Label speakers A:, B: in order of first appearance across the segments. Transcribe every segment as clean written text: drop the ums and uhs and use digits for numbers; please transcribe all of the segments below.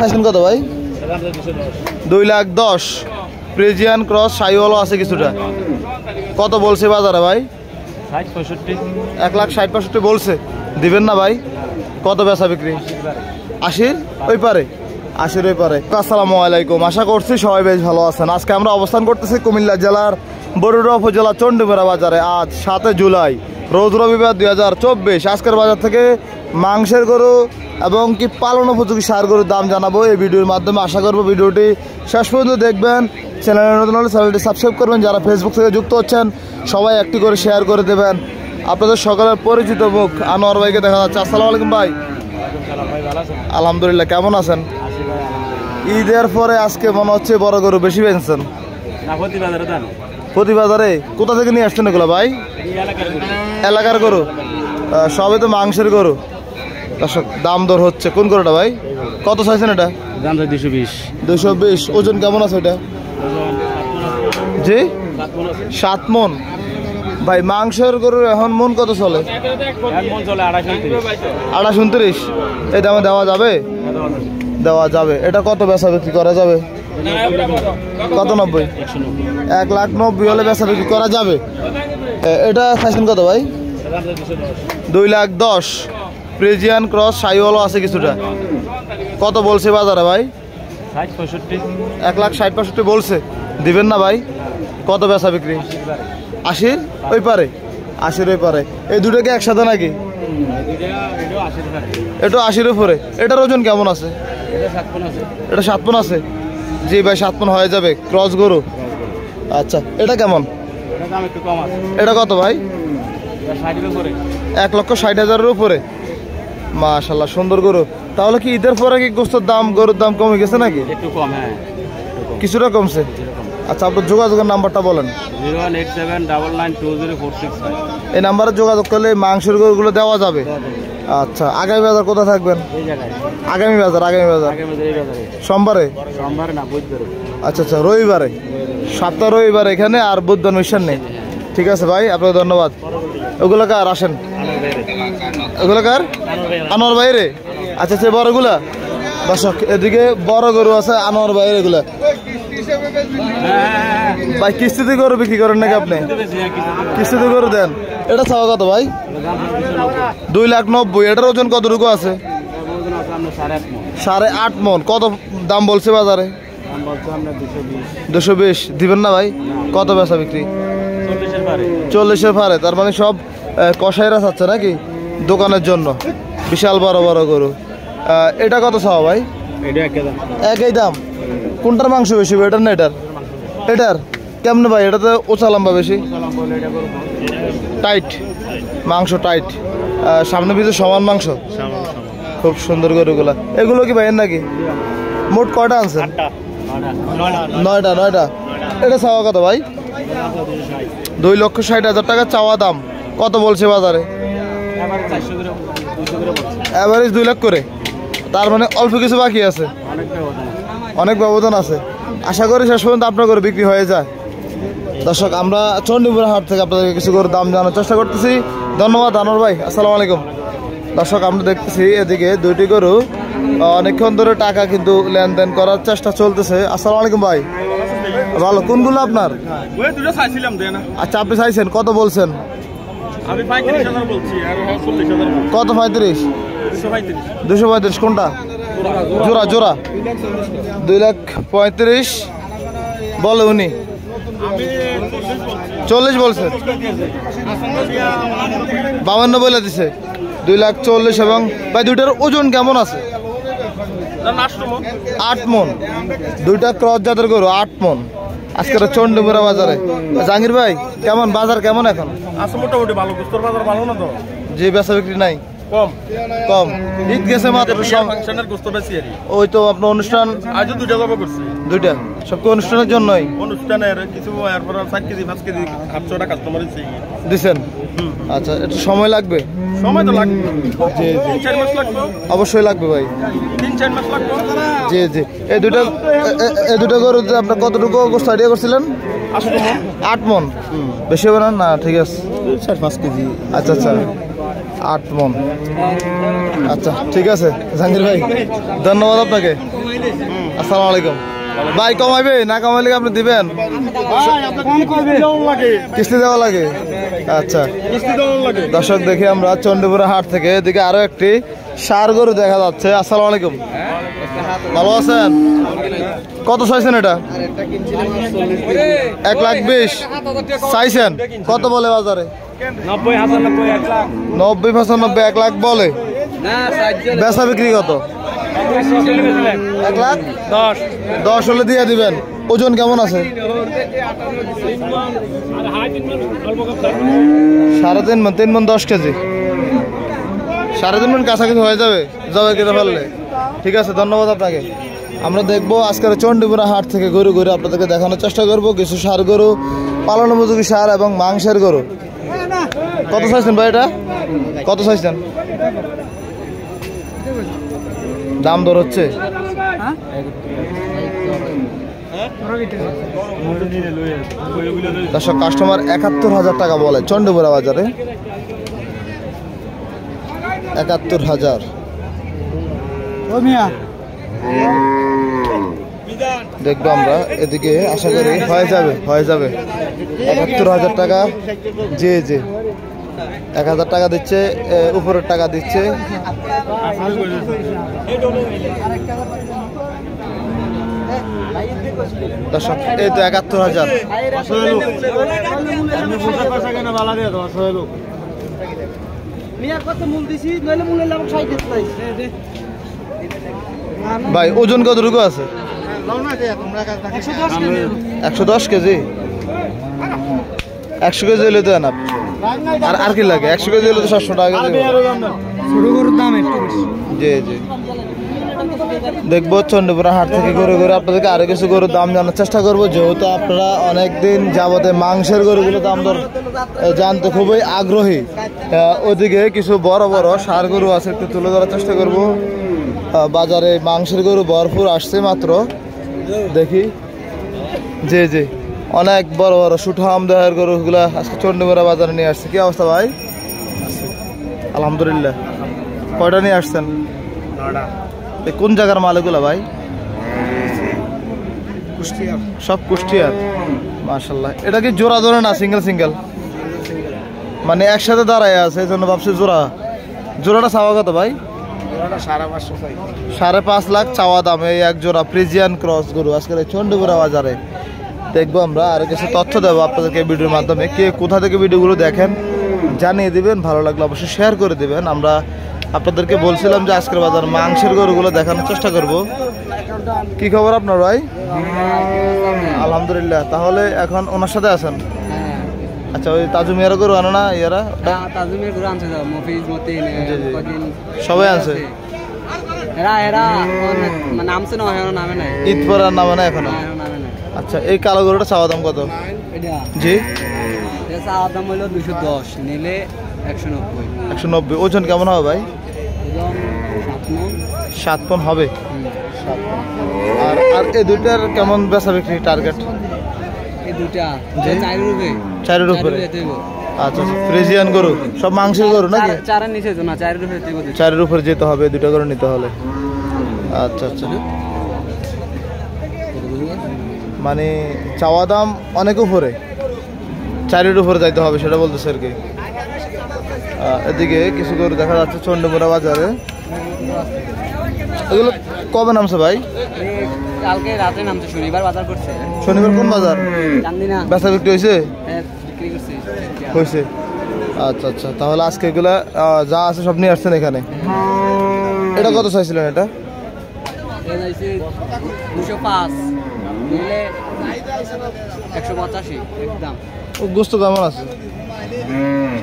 A: চাইছেন কত ভাই? 2,10,000। ফ্রিজিয়ান ক্রস সাইওয়ালও আছে কিছুটা। কত বলছে বাজারে ভাই? 1,60,65 বলছে। দিবেন না ভাই? কত বেচা বিক্রি? 80 ওই পারে, 80 ওই পারে। আসসালামু আলাইকুম, আশা করছি সবাই বেশ ভালো আছেন। আজকে আমরা অবস্থান করতেছি কুমিল্লা জেলার বরুড়া উপজেলা চণ্ডীমুড়া বাজারে। আজ 7 জুলাই, রোজ রবিবার 2024। আজকের বাজার থেকে মাংসের গরু এবং কি পালন উপযোগী সার গরুর দাম জানাবো এই ভিডিওর মাধ্যমে। আশা করবো ভিডিওটি শেষ পর্যন্ত দেখবেন। চ্যানেলে নতুন হলে চ্যানেলটি সাবস্ক্রাইব করবেন। যারা ফেসবুক থেকে যুক্ত হচ্ছেন সবাই একটি করে শেয়ার করে দেবেন। আপনাদের সকলের পরিচিত মুখ আনোয়ার ভাইকে দেখা যাচ্ছে। আসসালামু আলাইকুম ভাই। আলহামদুলিল্লাহ, কেমন আছেন? ঈদের পরে আজকে মনে হচ্ছে বড় গরু বেশি পেয়েছেন। প্রতি বাজারে কোথা থেকে নিয়ে আসছেন এগুলো ভাই? এলাকার গরু, সবই তো মাংসের গরু। দর্শক দাম দর হচ্ছে। কোন গরুটা ভাই? কত চাইছেন এটা? 220। ওজন কেমন আছে এটা? জি 7 মন। ভাই মাংসের গরুর এখন মন কত চলে? 28-29। এই দামে দেওয়া যাবে? দেওয়া যাবে। এটা কত বেচা বিক্রি করা যাবে? কত? 90। 1,90,000 হলে বেচা বিক্রি করা যাবে। এটা চাইছেন কত ভাই? 2,10,000। ফ্রিজিয়ান ক্রস সাইওয়ালও আছে কিছুটা। কত বলছে বাজারে ভাই? 1,60,65 বলছে। দিবেন না ভাই? কত বেচা বিক্রি? 80 ওই পারে, 80 ওই পারে। এই দুটোকে একসাথে নাকি? এটা 80-র উপরে। এটার ওজন কেমন আছে? এটা 7 মণ আছে। জি ভাই 7 মণ হয়ে যাবে। ক্রস গরু। আচ্ছা, এটা কেমন? এটা কত ভাই? 1,60,000-এর উপরে। মাশাআল্লাহ, সুন্দর গরু। তাহলে কি ঈদের পরে কি গোস্তের দাম, গরুর দাম কমে গেছে নাকি?
B: একটু কম, হ্যাঁ
A: কিছুটা কমছে। আচ্ছা, আপনার যোগাযোগের নাম্বারটা বলেন।
B: 01879920465।
A: এই নাম্বারে যোগাযোগ করলে মাংসের গরুগুলো দেওয়া যাবে। আচ্ছা, আগামী বাজার কোথায় থাকবেন? আগামী বাজার সোমবারে?
B: না, বুধবারে।
A: আচ্ছা, রবিবারে। সপ্তাহ রবিবার এখানে, আর বুধবার অনুষ্ঠান নেই। ঠিক আছে ভাই, আপনাকে ধন্যবাদ। ওগুলো কার? আসেন, ওগুলো কার? আনোয়ার বাইরে। আচ্ছা, বড়গুলা দর্শক, এদিকে বড় গরু আছে আনোয়ার বাইরে। এগুলা ভাই কিস্তিতে গরু বিক্রি করেন নাকি আপনি? কিস্তিতে গরু দেন। এটা চাওয়া কত ভাই? 2,90,000। এটার ওজন কতটুকু আছে? 8.5 মণ। কত দাম বলছে বাজারে? 220। দিবেন না ভাই? কত বেচা বিক্রি? 40-এর পারে। তার মানে সব কষাইরা চাচ্ছে নাকি দোকানের জন্য? বিশাল বড় বড় গরু। এটা কত চাওয়া ভাই? একই দাম। কোনটার মাংস বেশি? এটার না এটার? এটার কেমন ভাই? এটাতে ওচা লম্বা বেশি, টাইট মাংস, টাইট। সামনে পিছনে সমান মাংস। খুব সুন্দর গরুগুলা। এগুলো কি ভাইয়ের নাকি? মোট কয়টা আনছেন? 9টা। এটা চাওয়া কত ভাই? 2,60,000 টাকা চাওয়া দাম। কত বলছে বাজারে? অ্যাভারেজ 2 লাখ করে। তার মানে অল্প কিছু বাকি আছে, অনেক ব্যবধান আছে। আশা করি শেষ পর্যন্ত আপনার করে বিক্রি হয়ে যায়। দর্শক, আমরা চণ্ডীমুড়া হাট থেকে আপনাদেরকে কিছু করে দাম জানার চেষ্টা করতেছি। ধন্যবাদ আনোয়ার ভাই। আসসালামু আলাইকুম। দর্শক, আমরা দেখতেছি এদিকে 2টি গরু অনেকক্ষণ ধরে টাকা কিন্তু লেনদেন করার চেষ্টা চলতেছে। আসসালামু আলাইকুম ভাই। ভালো। কোনগুলো আপনার? আচ্ছা, আপনি চাইছেন কত বলছেন? কত? 35। 235। কোনটা? জোড়া 2,35,000 বলে উনি। 40 বলছে। 52 বলে দিছে। 2,40,000। এবং ভাই দুইটার ওজন কেমন আছে? 8 মণ। 2টা ক্রস জাতের গরু, 8 মণ। আজকের চণ্ডীমুড়া বাজারে। জাহাঙ্গীর ভাই, কেমন বাজার? কেমন এখন?
B: মোটামুটি ভালো। গোস্তের বাজার ভালো না তো?
A: যে বেচা বিক্রি নাই, কম। ঈদ গেছে মাত্র। ওই তো আপনার অনুষ্ঠান
B: আজ 2টা জবা করছি।
A: 2টা সবকে অনুষ্ঠানের জন্যই।
B: অনুষ্ঠানের কিছু 7 কেজি 5 কেজি 800টা কাস্টমার
A: দিচ্ছেন। আচ্ছা, একটু সময় লাগবে।
B: সময় তো লাগবে।
A: জি
B: 3-4 মাস লাগবে।
A: অবশ্যই লাগবে ভাই।
B: 3-4 মাস লাগবে।
A: জি। এই দুটো গরু আপনার কতটুকু গোস্ত আইডিয়া করছিলেন? 8 মণ। বেশি হবে না? ঠিক আছে, 4-5 কেজি। আচ্ছা। 8 মন। আচ্ছা ঠিক আছে জাহাঙ্গীর ভাই, ধন্যবাদ আপনাকে। আসসালামু আলাইকুম ভাই। কমাইবে না কমাইলে আপনি দিবেন? কিস্তি দেওয়া লাগে। আচ্ছা দর্শক দেখি আমরা চণ্ডীপুরা হাট থেকে এদিকে আরো একটি ষাঁড় গরু দেখা যাচ্ছে। আসসালামু আলাইকুম, ভালো আছেন? কত চাইছেন এটা? 1,20,000 চাইছেন? কত বলে বাজারে? 90-95 1 লাখ বলে। বেচা বিক্রি কত? 1,10,000 হলে দিয়ে দিবেন। ওজন কেমন আছে? 3.5 মণ, 3 মণ 10 কেজি। 3.5 মণ কাছাকাছি হয়ে যাবে জবাই কেটে ফেললে। ঠিক আছে, ধন্যবাদ আপনাকে। আমরা দেখবো আজকের চণ্ডীপুরা হাট থেকে গরু ঘুরে আপনাদেরকে দেখানোর চেষ্টা করবো কিছু ষাঁড় গরু, পালন উপযোগী ষাঁড় এবং মাংসের গরু। কত চাইছেন ভাই এটা? কত চাইছেন? দাম দর হচ্ছে? দর্শক কাস্টমার 71,000 টাকা বলে চণ্ডীপুরা বাজারে। 71,000। দেখবো আমরা এদিকে, আশা করি হয়ে যাবে 71,000 টাকা। জি 1,000 টাকা দিচ্ছে, উপরের টাকা দিচ্ছে। দর্শক এই তো 71,000। ভাই ওজন কতটুকু আছে? 110 কেজি। 100 কেজি হলে তো না, আর কি লাগে? 100 কেজি হলে তো 700 টাকা। জি দেখবো চণ্ডীপুরা হাট থেকে গরু আপনাদেরকে আরো কিছু গরুর দাম জানার চেষ্টা করবো, যেহেতু আপনারা অনেকদিন যাবতে মাংসের গরুগুলো দাম দর জানতে খুবই আগ্রহী। ওদিকে কিছু বড় বড় ষাঁড় গরু আছে, একটু তুলে ধরার চেষ্টা করবো। বাজারে মাংসের গরু ভরপুর আসছে মাত্র। দেখি জি অনেক বড় বড় সুঠাম দেহের গরুগুলা আজকে চণ্ডীপুরা বাজারে নিয়ে আসছে। কি অবস্থা ভাই? আলহামদুলিল্লাহ। কয়টা নিয়ে আসছেন? কোন জায়গার মাল এগুলা ভাই? সব কুষ্টিয়ার। মাশাআল্লাহ। এটা কি জোড়া ধরে না সিঙ্গেল? মানে একসাথে দাঁড়ায় আছে, এই জন্য ভাবছি জোড়া। জোড়াটা চাওয়া কত ভাই? 5.5 লাখ চাওয়া দাম এই এক জোড়া ফ্রিজিয়ান ক্রস গরু আজকের চণ্ডীপুরা বাজারে। দেখবো আমরা আর কিছু তথ্য দেবো আপনাদেরকে ভিডিওর মাধ্যমে। কে কোথা থেকে ভিডিওগুলো দেখেন জানিয়ে দিবেন, ভালো লাগলে অবশ্যই শেয়ার করে দিবেন। আমরা আপনাদেরকে বলছিলাম যে আজকের বাজার মাংসের গরুগুলো দেখানোর চেষ্টা করব। কি খবর আপনার ভাই? আলহামদুলিল্লাহ। তাহলে এখন ওনার সাথে আছেন? আচ্ছা, ওই তাজু মিয়ার গরু আনো না? ইয়ারা সবাই আছে? ঈদ পরার নামে না এখনো? আচ্ছা, এই কালো গরুটা চাওয়া দাম কত? জি
C: চাওয়া দাম হলো 210, নিলে 190।
A: 190। ওজন কেমন হবে ভাই? 7 মণ হবে। আর এই দুইটার কেমন বেচা বিক্রি টার্গেট?
C: এই দুইটা
A: 4-এর উপরে। আচ্ছা, ফ্রিজিয়ান গরু সব মাংসের গরু নাকি?
C: 4-এর নিচে তো না, 4-এর উপরে।
A: 4-এর উপরে যেতে হবে দুইটা গরু নিতে হলে। আচ্ছা মানে চাওয়া দাম অনেক উপরে, 4-এর উপরে যাইতে হবে সেটা বলতেছে আর কি। এদিকে কিছু গরু দেখা যাচ্ছে চণ্ডীপুরা বাজারে। এগুলো কবে নামছে ভাই?
C: কালকে রাতে নামছে, শনিবার বাজার করছে।
A: শনিবার কোন বাজার? বেচা বিক্রি হয়েছে? হয়েছে। আচ্ছা, তাহলে আজকে এগুলা যা আছে সব নিয়ে আসছেন এখানে। এটা কত চাইছিলেন? এটা
C: 205, নিলে 185 একদম।
A: গোস্ত কেমন আছে?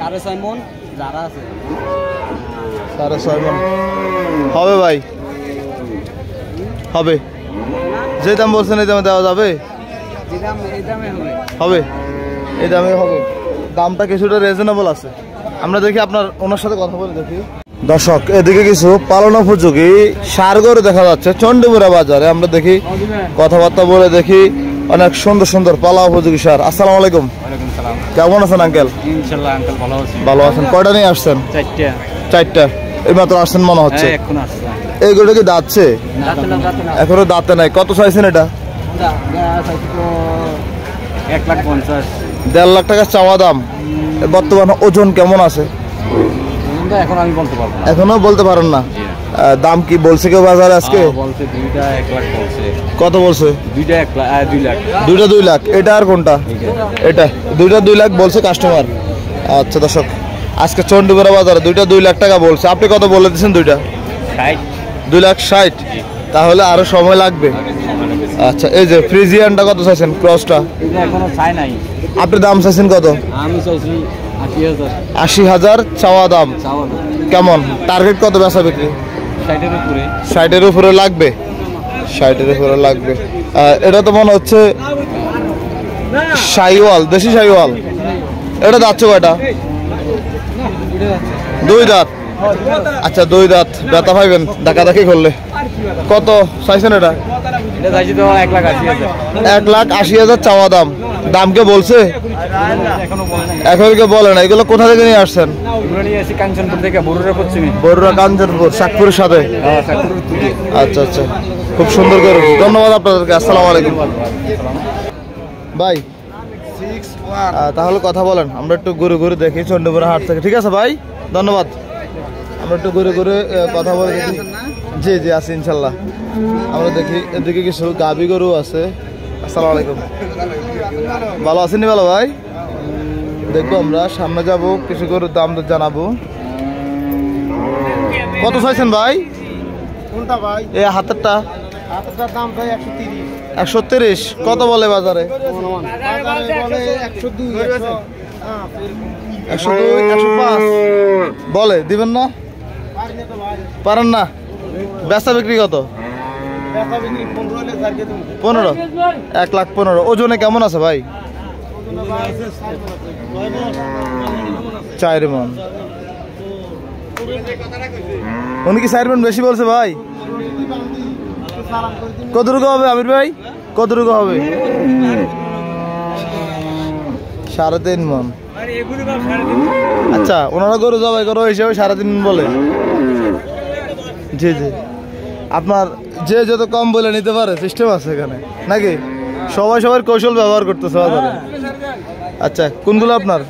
C: 6.5 মণ যারা আছে।
A: 6.5 মণ হবে ভাই? হবে। যে দাম বলছেন এই দামে দেওয়া যাবে? হবে, এই দামে হবে। দামটা কিছুটা রিজনেবল আছে। আমরা দেখি আপনার ওনার সাথে কথা বলে দেখি। দর্শক এদিকে কিছু পালন উপযোগী ষাঁড় গরু দেখা যাচ্ছে চণ্ডীপুরা বাজারে। আমরা দেখি, কথাবার্তা বলে দেখি। অনেক সুন্দর পালা উপযোগী ষাঁড়। আসসালামু আলাইকুম। কেমন আছেন আঙ্কেল?
C: ইনশাআল্লাহ আঙ্কেল ভালো আছি।
A: ভালো আছেন। কয়টা নিয়ে আসছেন? চারটা। এই মাত্র আসছেন মনে হচ্ছে।
C: এখন আসছে।
A: এই গরুটা কি দাঁতছে? এখনো দাঁতে নাই। কত চাইছেন এটা?
C: 1,50,000।
A: 1.5 লাখ টাকা চাওয়া দাম। বর্তমানে ওজন কেমন আছে?
C: এখন আমি বলতে পারবো না।
A: এখনো বলতে পারেন না। দাম কি বলছে কেউ বাজারে আজকে?
C: বলছে দুইটা 1 লাখ বলছে।
A: কত বলছে?
C: দুইটা 1 লাখ 2 লাখ।
A: দুইটা 2 লাখ। এটা আর কোনটা? এটা। দুইটা 2 লাখ বলছে কাস্টমার। আচ্ছা দর্শক, আজকে চন্ডীগড় বাজারে দুইটা 2 লাখ টাকা বলছে। আপনি কত বলে দিয়েছেন? দুইটা
C: 60।
A: 2,60,000। তাহলে আরো সময় লাগবে। আচ্ছা, এই যে ফ্রিজিয়ানটা কত চাইছেন? ক্রসটা
C: এটা এখনো চাই নাই।
A: আপনি দাম চাইছেন কত?
C: আমি চাইছি 80,000।
A: 80,000 চাওয়া দাম। কেমন টার্গেট কত বেচা বিক্রি?
C: 60-এর উপরে।
A: 60-এর উপরে লাগবে। 60-এর উপরে লাগবে। এটা তো মনে হচ্ছে শাহিওয়াল, দেশি শাহিওয়াল। এটা যাচ্ছে কয়টা? 2 দাঁত। আচ্ছা 2 দাঁত। ব্যথা পাইবেন ডাকাডাকি করলে। কত চাইছেন এটা?
C: এটা চাইছি তো 1,80,000।
A: 1,80,000 চাওয়া দাম। দাম কে বলছে? এখন কে বলে না। এগুলো কোথা থেকে নিয়ে আসছেন?
C: এগুলো নিয়ে আসি কাঞ্চনপুর থেকে, বড়ুরা পশ্চিমে।
A: বড়ুরা কাঞ্চনপুর, শাকপুরের সাথে। আচ্ছা আচ্ছা, খুব সুন্দর করে। ধন্যবাদ আপনাদেরকে। আসসালামু আলাইকুম ভাই। তাহলে কথা বলেন, আমরা একটু ঘুরে ঘুরে দেখি চন্ডীপুর হাট থেকে। ঠিক আছে ভাই, ধন্যবাদ। আমরা একটু ঘুরে ঘুরে কথা বলে দেখি। জি জি আছি ইনশাল্লাহ। আমরা দেখি এদিকে কিছু গাভী গরু আছে। আসসালামু আলাইকুম, ভালো আছেন ভালো ভাই? দেখবো আমরা সামনে যাব, কিছু গরুর দাম জানাবো। কত চাইছেন ভাই?
B: কোনটা ভাই?
A: এই হাতেরটা।
B: হাতেরটার দাম ভাই 130।
A: 130। কত বলে বাজারে?
B: বাজারে বলে 102,
A: 102, 105 বলে। দিবেন না? পারেন না? বেচা বিক্রি কত? 15। 1,15,000। ওজনে কেমন আছে ভাই? 4 মণ। উনি কি 4 মণ বেশি বলছে ভাই? কতটুকু হবে আমির ভাই? কতটুকু হবে? 3.5 মণ। আচ্ছা, ওনারা গরু জবাই করো হিসেবে 3.5 মণ বলে। জি জি, আপনার যে যত কম বলে নিতে পারে সিস্টেম আছে এখানে নাকি? সবাই সবার কৌশল ব্যবহার করতেছে বাজারে। আচ্ছা, কোনগুলো আপনার?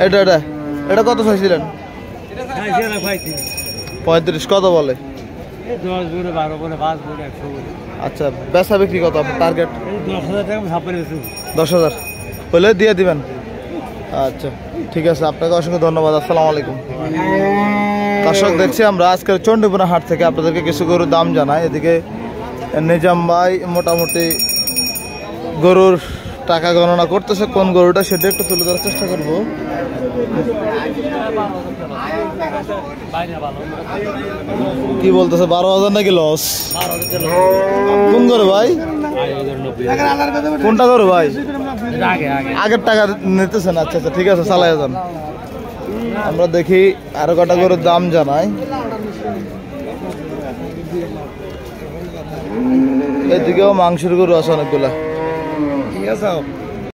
A: এটা এটা এটা কত চাইছিলেন? 35। কত বলে?
C: 10 বলে, 12 বলে, 5 বলে, 100 বলে।
A: আচ্ছা, বেচা বিক্রি কত আপনার টার্গেট?
C: 10,000 টাকা ছাপের বেশি।
A: 10,000 হলে দিয়ে দিবেন। আচ্ছা ঠিক আছে, আপনাকে অসংখ্য ধন্যবাদ। আসসালামু আলাইকুম দর্শক, দেখছি আমরা আজকের চন্ডীপুর হাট থেকে আপনাদেরকে কিছু গরুর দাম জানাই। এদিকে নিজাম ভাই মোটামুটি গরুর টাকা গণনা করতেছে। কোন গরুটা সেটা একটু তুলে ধরার চেষ্টা করব। কি বলতেছে? 12,000 নাকি লস? কোন গরু ভাই? কোনটা গরু ভাই? আগের টাকা নিতেছেন? আচ্ছা আচ্ছা ঠিক আছে, চালাই যান। আমরা দেখি আরো কটা গরুর দাম জানাই। এদিকেও মাংসের গরু আছে অনেকগুলা। ঠিক আছে।